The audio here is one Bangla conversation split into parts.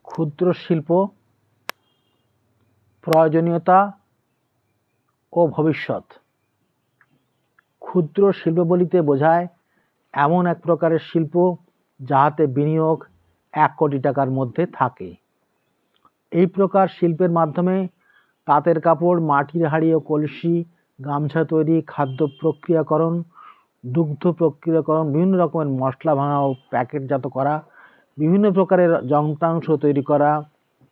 ক্ষুদ্র শিল্প, প্রয়োজনীয়তা ও ভবিষ্যৎ। ক্ষুদ্র শিল্প বলিতে বোঝায় এমন এক প্রকারের শিল্প যাহাতে বিনিয়োগ 1 কোটি টাকার মধ্যে থাকে। এই প্রকার শিল্পের মাধ্যমে তাঁতের কাপড়, মাটির হাঁড়ি ও কলসি, গামছা তৈরি, খাদ্য প্রক্রিয়াকরণ, দুগ্ধ প্রক্রিয়াকরণ, বিভিন্ন রকমের মশলা ভাঙা ও প্যাকেটজাত করা, বিভিন্ন প্রকারের যন্ত্রাংশ তৈরি করা,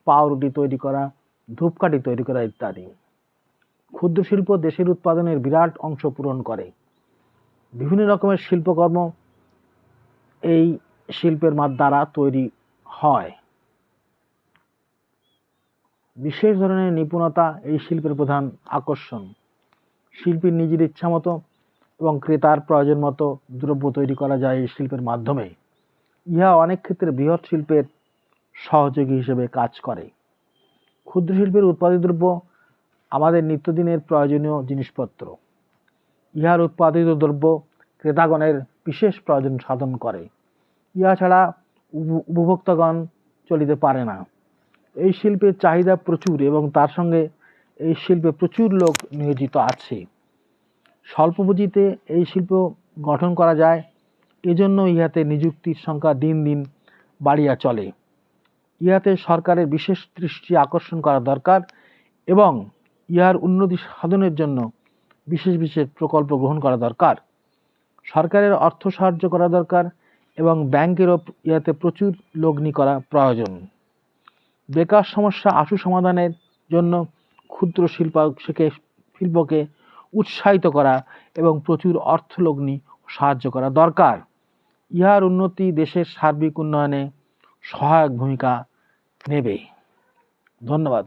পাউরুটি তৈরি করা, ধূপকাঠি তৈরি করা ইত্যাদি। ক্ষুদ্র শিল্প দেশের উৎপাদনের বিরাট অংশ পূরণ করে। বিভিন্ন রকমের শিল্পকর্ম এই শিল্পের দ্বারা তৈরি হয়। বিশেষ ধরনের নিপুণতা এই শিল্পের প্রধান আকর্ষণ। শিল্পীর নিজের ইচ্ছামতো এবং ক্রেতার প্রয়োজন মতো দ্রব্য তৈরি করা যায় এই শিল্পের মাধ্যমে। ইহা অনেক ক্ষেত্রে বৃহৎ শিল্পের সহযোগী হিসেবে কাজ করে। ক্ষুদ্র শিল্পের উৎপাদিত দ্রব্য আমাদের নিত্যদিনের প্রয়োজনীয় জিনিসপত্র। ইহার উৎপাদিত দ্রব্য ক্রেতাগণের বিশেষ প্রয়োজন সাধন করে। ইহা ছাড়া উপভোক্তাগণ চলিতে পারে না। এই শিল্পের চাহিদা প্রচুর এবং তার সঙ্গে এই শিল্পে প্রচুর লোক নিয়োজিত আছে। স্বল্প পুঁজিতে এই শিল্প গঠন করা যায়, এজন্য ইহাতে নিযুক্তির সংখ্যা দিন দিন বাড়িয়া চলে। ইহাতে সরকারের বিশেষ দৃষ্টি আকর্ষণ করা দরকার এবং ইহার উন্নতি সাধনের জন্য বিশেষ বিশেষ প্রকল্প গ্রহণ করা দরকার। সরকারের অর্থ সাহায্য করা দরকার এবং ব্যাংকেরও ইহাতে প্রচুর লগ্নি করা প্রয়োজন। বেকার সমস্যা আশু সমাধানের জন্য ক্ষুদ্র শিল্পকে উৎসাহিত করা এবং প্রচুর অর্থ লগ্নি সাহায্য করা দরকার। ইহার উন্নতি দেশের সার্বিক উন্নয়নে সহায়ক ভূমিকা নেবে। ধন্যবাদ।